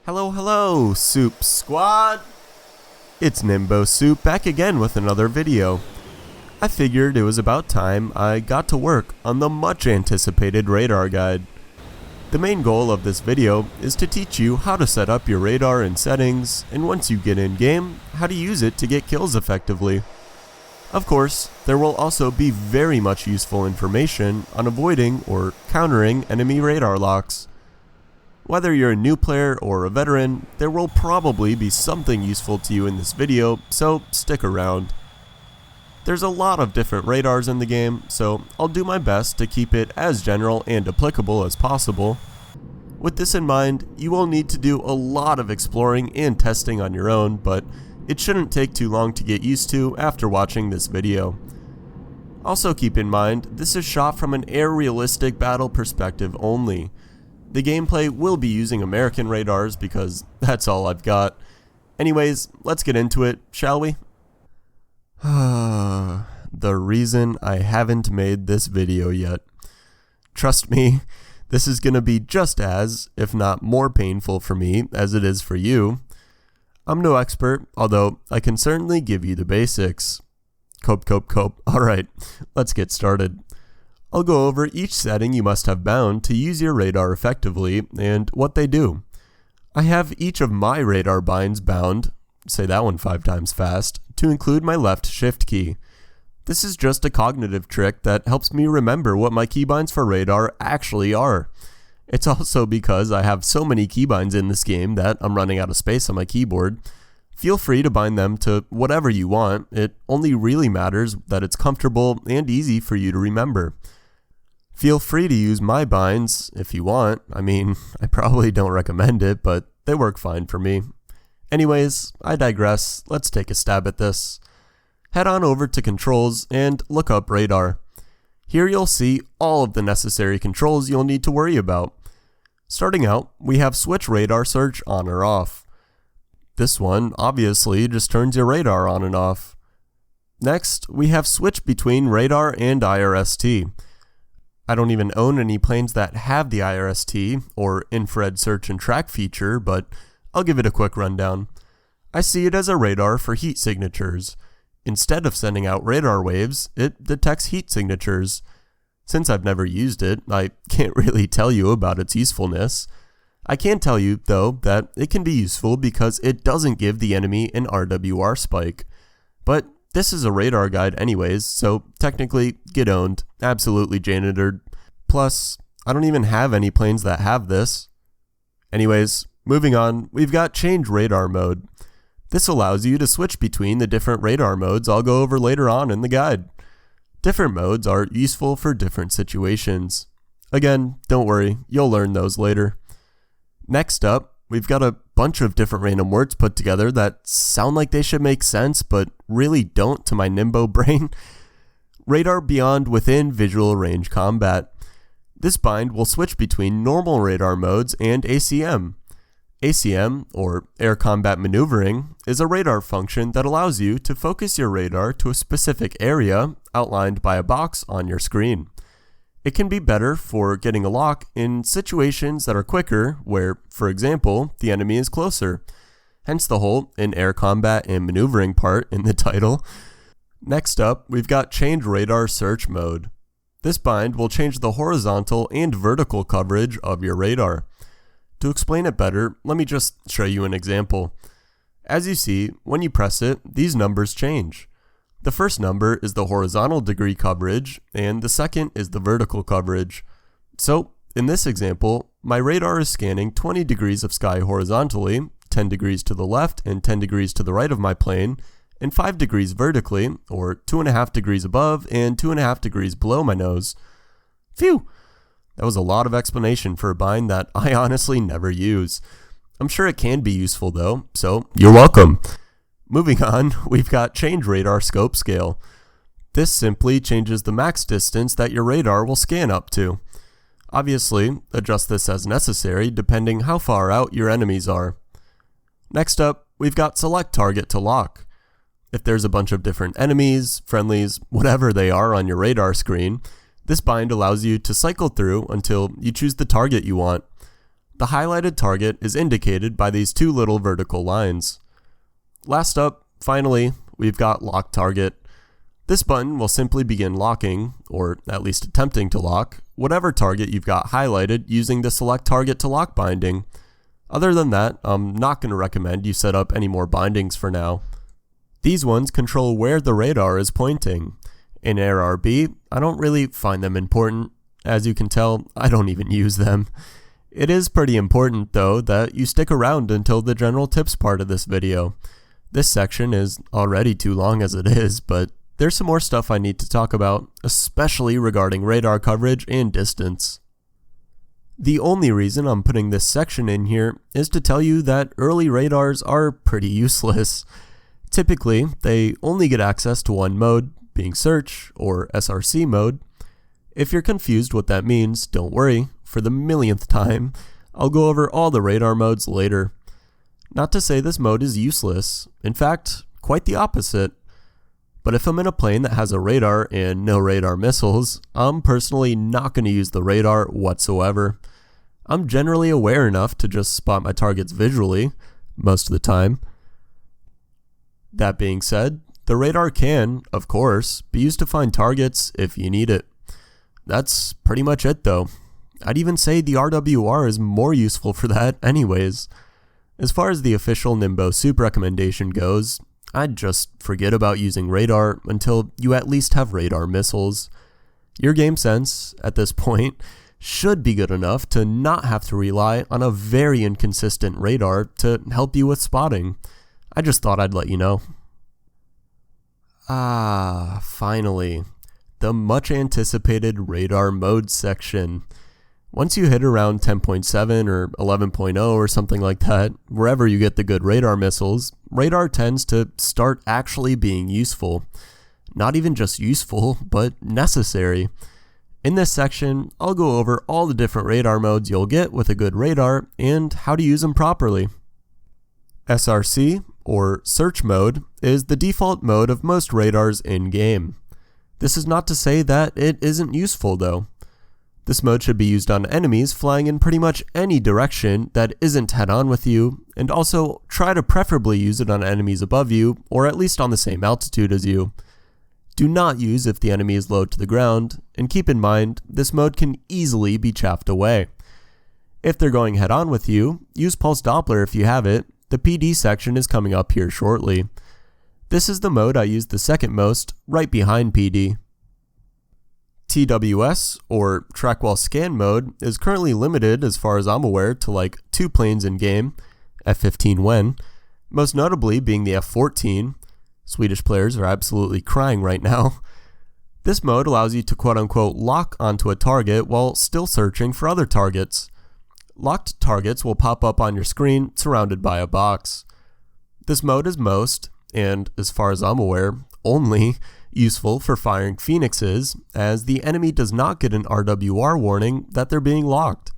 Hello, Soup Squad! It's Nimbo Soup back again with another video. I figured it was about time I got to work on the much anticipated radar guide. The main goal of this video is to teach you how to set up your radar in settings, and once you get in game, how to use it to get kills effectively. Of course, there will also be very much useful information on avoiding or countering enemy radar locks. Whether you're a new player or a veteran, there will probably be something useful to you in this video, so stick around. There's a lot of different radars in the game, so I'll do my best to keep it as general and applicable as possible. With this in mind, you will need to do a lot of exploring and testing on your own, but it shouldn't take too long to get used to after watching this video. Also keep in mind, this is shot from an air-realistic battle perspective only. The gameplay will be using American radars because that's all I've got. Anyways, let's get into it, shall we? The reason I haven't made this video yet. Trust me, this is gonna be just as, if not more painful for me as it is for you. I'm no expert, although I can certainly give you the basics. Cope. Alright, let's get started. I'll go over each setting you must have bound to use your radar effectively and what they do. I have each of my radar binds bound, say that one 5 times fast, to include my left shift key. This is just a cognitive trick that helps me remember what my keybinds for radar actually are. It's also because I have so many keybinds in this game that I'm running out of space on my keyboard. Feel free to bind them to whatever you want. It only really matters that it's comfortable and easy for you to remember. Feel free to use my binds if you want. I mean, I probably don't recommend it, but they work fine for me. Anyways, I digress. Let's take a stab at this. Head on over to controls and look up radar. Here you'll see all of the necessary controls you'll need to worry about. Starting out, we have switch radar search on or off. This one obviously just turns your radar on and off. Next, we have switch between radar and IRST. I don't even own any planes that have the IRST or infrared search and track feature, but I'll give it a quick rundown. I see it as a radar for heat signatures. Instead of sending out radar waves, it detects heat signatures. Since I've never used it, I can't really tell you about its usefulness. I can tell you, though, that it can be useful because it doesn't give the enemy an RWR spike. But this is a radar guide anyways, so technically, get owned. Absolutely janitored. Plus, I don't even have any planes that have this. Anyways, moving on, we've got change radar mode. This allows you to switch between the different radar modes I'll go over later on in the guide. Different modes are useful for different situations. Again, don't worry, you'll learn those later. Next up, we've got a bunch of different random words put together that sound like they should make sense, but really don't to my Nimbo brain. Radar beyond within visual range combat. This bind will switch between normal radar modes and ACM. ACM, or Air Combat Maneuvering, is a radar function that allows you to focus your radar to a specific area outlined by a box on your screen. It can be better for getting a lock in situations that are quicker, where, for example, the enemy is closer. Hence the whole in air combat and maneuvering part in the title. Next up, we've got change radar search mode. This bind will change the horizontal and vertical coverage of your radar. To explain it better, let me just show you an example. As you see, when you press it, these numbers change. The first number is the horizontal degree coverage, and the second is the vertical coverage. So, in this example, my radar is scanning 20 degrees of sky horizontally, 10 degrees to the left and 10 degrees to the right of my plane, and 5 degrees vertically, or 2.5 degrees above and 2.5 degrees below my nose. Phew! That was a lot of explanation for a bind that I honestly never use. I'm sure it can be useful though, so you're welcome. Moving on, we've got change radar scope scale. This simply changes the max distance that your radar will scan up to. Obviously, adjust this as necessary depending how far out your enemies are. Next up, we've got select target to lock. If there's a bunch of different enemies, friendlies, whatever they are on your radar screen, this bind allows you to cycle through until you choose the target you want. the highlighted target is indicated by these two little vertical lines. Last up, finally, we've got Lock Target. This button will simply begin locking, or at least attempting to lock, whatever target you've got highlighted using the Select Target to Lock binding. Other than that, I'm not going to recommend you set up any more bindings for now. These ones control where the radar is pointing. In ARB, I don't really find them important. As you can tell, I don't even use them. It is pretty important, though, that you stick around until the general tips part of this video. This section is already too long as it is, but there's some more stuff I need to talk about, especially regarding radar coverage and distance. The only reason I'm putting this section in here is to tell you that early radars are pretty useless. Typically, they only get access to one mode, being search or SRC mode. If you're confused what that means, don't worry, for the millionth time, I'll go over all the radar modes later. Not to say this mode is useless, in fact, quite the opposite. But if I'm in a plane that has a radar and no radar missiles, I'm personally not going to use the radar whatsoever. I'm generally aware enough to just spot my targets visually, most of the time. That being said, the radar can, of course, be used to find targets if you need it. That's pretty much it though. I'd even say the RWR is more useful for that anyways. As far as the official Nimbo soup recommendation goes, I'd just forget about using radar until you at least have radar missiles. Your game sense, at this point, should be good enough to not have to rely on a very inconsistent radar to help you with spotting. I just thought I'd let you know. Finally, the much anticipated radar mode section. Once you hit around 10.7 or 11.0 or something like that, wherever you get the good radar missiles, radar tends to start actually being useful. Not even just useful, but necessary. In this section, I'll go over all the different radar modes you'll get with a good radar and how to use them properly. SRC, or search mode, is the default mode of most radars in-game. This is not to say that it isn't useful though. This mode should be used on enemies flying in pretty much any direction that isn't head-on with you, and also try to preferably use it on enemies above you, or at least on the same altitude as you. Do not use if the enemy is low to the ground, and keep in mind, this mode can easily be chaffed away. If they're going head-on with you, use Pulse Doppler if you have it. The PD section is coming up here shortly. This is the mode I use the second most, right behind PD. TWS, or Track While Scan mode, is currently limited, as far as I'm aware, to like 2 planes in game, F-15 when, most notably being the F-14. Swedish players are absolutely crying right now. This mode allows you to quote-unquote lock onto a target while still searching for other targets. Locked targets will pop up on your screen surrounded by a box. This mode is most, and as far as I'm aware, only useful for firing phoenixes, as the enemy does not get an RWR warning that they're being locked.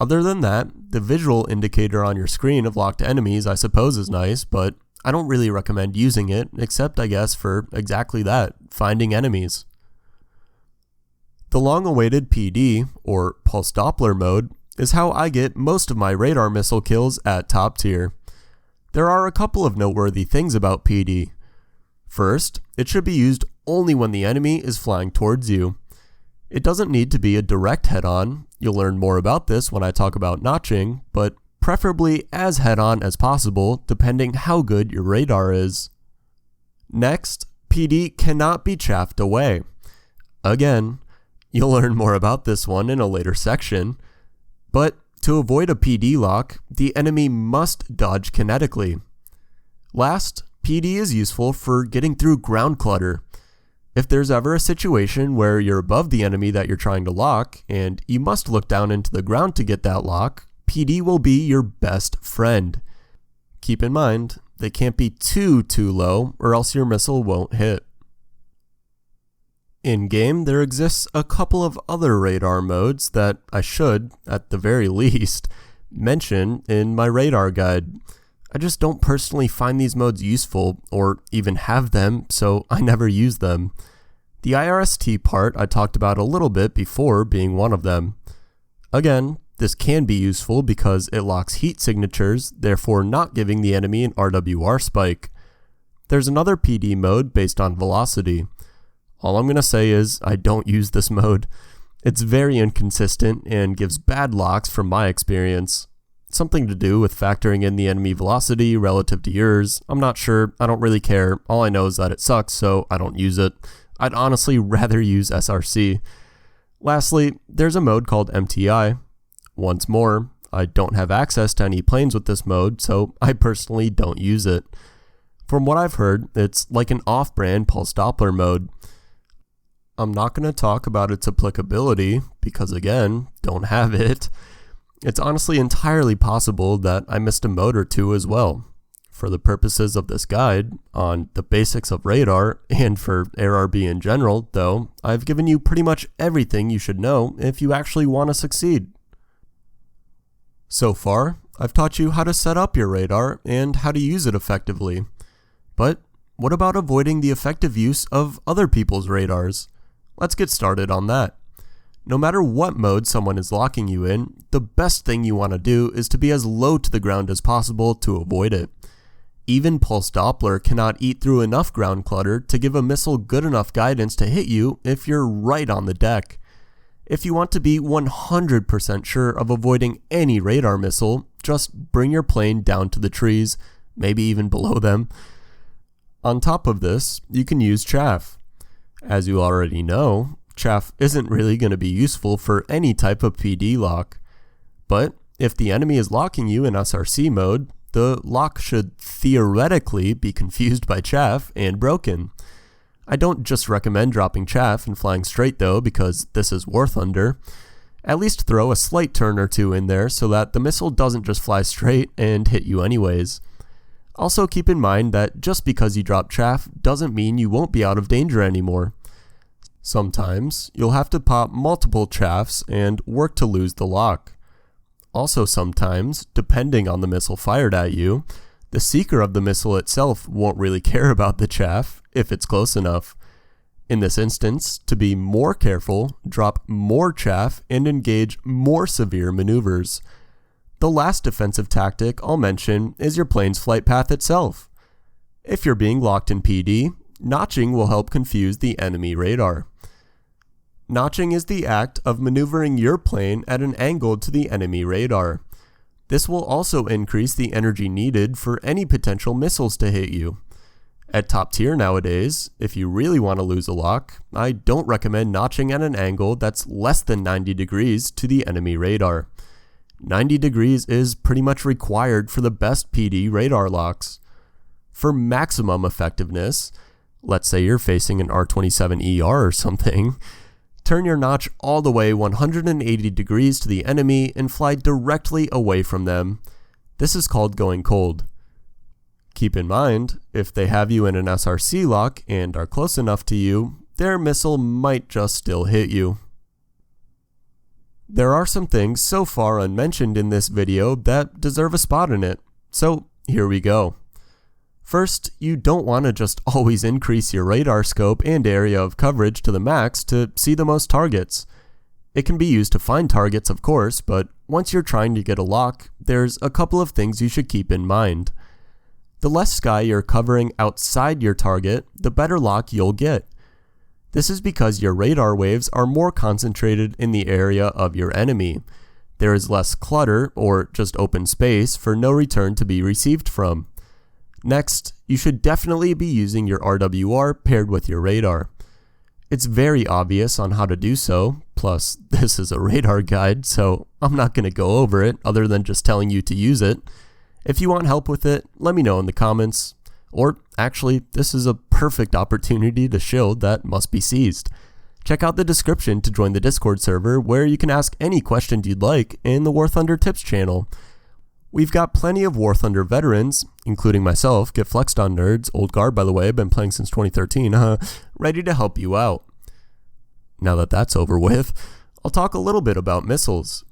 Other than that, the visual indicator on your screen of locked enemies I suppose is nice, but I don't really recommend using it, except I guess for exactly that, finding enemies. The long-awaited PD, or Pulse Doppler mode, is how I get most of my radar missile kills at top tier. There are a couple of noteworthy things about PD. First, it should be used only when the enemy is flying towards you. It doesn't need to be a direct head-on, you'll learn more about this when I talk about notching, but preferably as head-on as possible depending how good your radar is. Next, PD cannot be chaffed away. Again, you'll learn more about this one in a later section, but to avoid a PD lock, the enemy must dodge kinetically. Last, PD is useful for getting through ground clutter. If there's ever a situation where you're above the enemy that you're trying to lock, and you must look down into the ground to get that lock, PD will be your best friend. Keep in mind, they can't be too low, or else your missile won't hit. In-game, there exists a couple of other radar modes that I should, at the very least, mention in my radar guide. I just don't personally find these modes useful, or even have them, so I never use them. The IRST part I talked about a little bit before being one of them. Again, This can be useful because it locks heat signatures, therefore not giving the enemy an RWR spike. There's another PD mode based on velocity. All I'm going to say is I don't use this mode. It's very inconsistent and gives bad locks from my experience. Something to do with factoring in the enemy velocity relative to yours. I'm not sure, I don't really care. All I know is that it sucks, so I don't use it. I'd honestly rather use SRC. Lastly, there's a mode called MTI. Once more, I don't have access to any planes with this mode, so I personally don't use it. From what I've heard, it's like an off-brand pulse Doppler mode. I'm not going to talk about its applicability because, again, don't have it. It's honestly entirely possible that I missed a mode or two as well. For the purposes of this guide on the basics of radar and for AirRB in general, though, I've given you pretty much everything you should know if you actually want to succeed. So far, I've taught you how to set up your radar and how to use it effectively. But what about avoiding the effective use of other people's radars? Let's get started on that. No matter what mode someone is locking you in, the best thing you want to do is to be as low to the ground as possible to avoid it. Even pulse Doppler cannot eat through enough ground clutter to give a missile good enough guidance to hit you if you're right on the deck. If you want to be 100% sure of avoiding any radar missile, just bring your plane down to the trees, maybe even below them. On top of this, you can use chaff. As you already know, chaff isn't really going to be useful for any type of PD lock. But if the enemy is locking you in SRC mode, the lock should theoretically be confused by chaff and broken. I don't just recommend dropping chaff and flying straight though, because this is War Thunder. At least throw a slight turn or two in there so that the missile doesn't just fly straight and hit you anyways. Also keep in mind that just because you drop chaff doesn't mean you won't be out of danger anymore. Sometimes you'll have to pop multiple chaffs and work to lose the lock. Also sometimes, depending on the missile fired at you, the seeker of the missile itself won't really care about the chaff if it's close enough. In this instance, to be more careful, drop more chaff and engage more severe maneuvers. The last defensive tactic I'll mention is your plane's flight path itself. If you're being locked in PD, notching will help confuse the enemy radar. Notching is the act of maneuvering your plane at an angle to the enemy radar. This will also increase the energy needed for any potential missiles to hit you. At top tier nowadays, if you really want to lose a lock, I don't recommend notching at an angle that's less than 90 degrees to the enemy radar. 90 degrees is pretty much required for the best PD radar locks. For maximum effectiveness, let's say you're facing an R-27ER or something, turn your notch all the way 180 degrees to the enemy and fly directly away from them. This is called going cold. Keep in mind, if they have you in an SRC lock and are close enough to you, their missile might just still hit you. There are some things so far unmentioned in this video that deserve a spot in it, so here we go. First, you don't want to just always increase your radar scope and area of coverage to the max to see the most targets. It can be used to find targets, of course, but once you're trying to get a lock, there's a couple of things you should keep in mind. The less sky you're covering outside your target, the better lock you'll get. This is because your radar waves are more concentrated in the area of your enemy. There is less clutter, or just open space, for no return to be received from. Next, you should definitely be using your RWR paired with your radar. It's very obvious on how to do so, plus this is a radar guide, so I'm not going to go over it other than just telling you to use it. If you want help with it, let me know in the comments. Or actually, this is a perfect opportunity to shield that must be seized. Check out the description to join the Discord server where you can ask any question you'd like in the War Thunder Tips channel. We've got plenty of War Thunder veterans, including myself, Get Flexed on Nerds, old guard by the way, been playing since 2013, ready to help you out. Now that that's over with, I'll talk a little bit about missiles.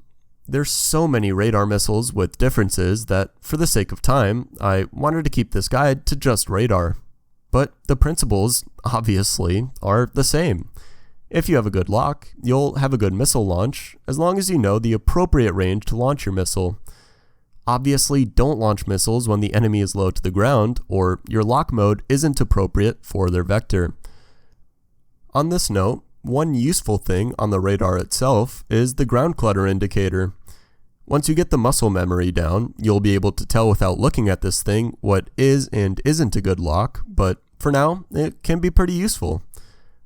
There's so many radar missiles with differences that, for the sake of time, I wanted to keep this guide to just radar. But the principles, obviously, are the same. If you have a good lock, you'll have a good missile launch, as long as you know the appropriate range to launch your missile. Obviously, don't launch missiles when the enemy is low to the ground, or your lock mode isn't appropriate for their vector. On this note, one useful thing on the radar itself is the ground clutter indicator. Once you get the muscle memory down, you'll be able to tell without looking at this thing what is and isn't a good lock, but for now, it can be pretty useful.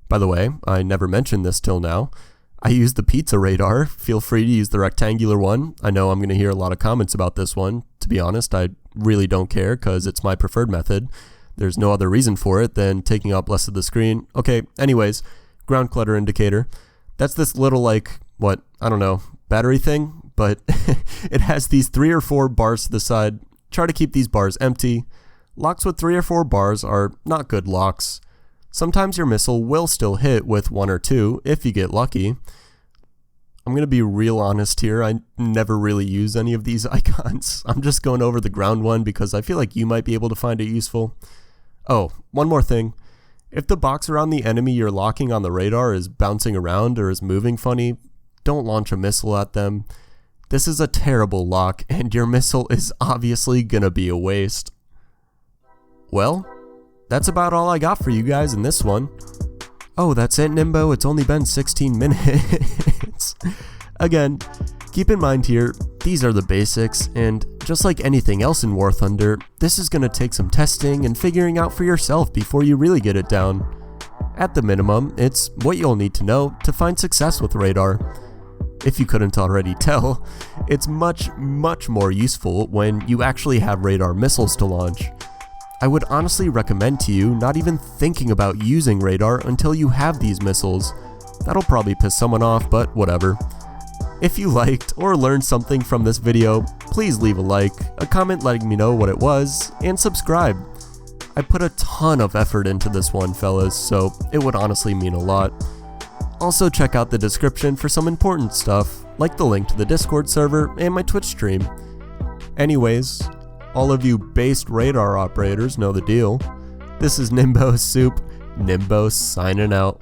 By the way, I never mentioned this till now. I use the pizza radar. Feel free to use the rectangular one. I know I'm going to hear a lot of comments about this one. To be honest, I really don't care because it's my preferred method. There's no other reason for it than taking up less of the screen. Okay, anyways, ground clutter indicator. That's this little battery thing, but it has these 3 or 4 bars to the side. Try to keep these bars empty. Locks with 3 or 4 bars are not good locks. Sometimes your missile will still hit with 1 or 2 if you get lucky. I'm going to be real honest here. I never really use any of these icons. I'm just going over the ground one because I feel like you might be able to find it useful. Oh, one more thing. If the box around the enemy you're locking on the radar is bouncing around or is moving funny, don't launch a missile at them. This is a terrible lock, and your missile is obviously gonna be a waste. Well, that's about all I got for you guys in this one. Oh, that's it, Nimbo. It's only been 16 minutes. Again, keep in mind here, these are the basics, and just like anything else in War Thunder, this is gonna take some testing and figuring out for yourself before you really get it down. At the minimum, it's what you'll need to know to find success with radar. If you couldn't already tell, it's much more useful when you actually have radar missiles to launch. I would honestly recommend to you not even thinking about using radar until you have these missiles. That'll probably piss someone off, but whatever. If you liked or learned something from this video, please leave a like, a comment letting me know what it was, and subscribe. I put a ton of effort into this one, fellas, so it would honestly mean a lot. Also check out the description for some important stuff, like the link to the Discord server and my Twitch stream. Anyways, all of you based radar operators know the deal. This is Nimbo Soup, Nimbo signing out.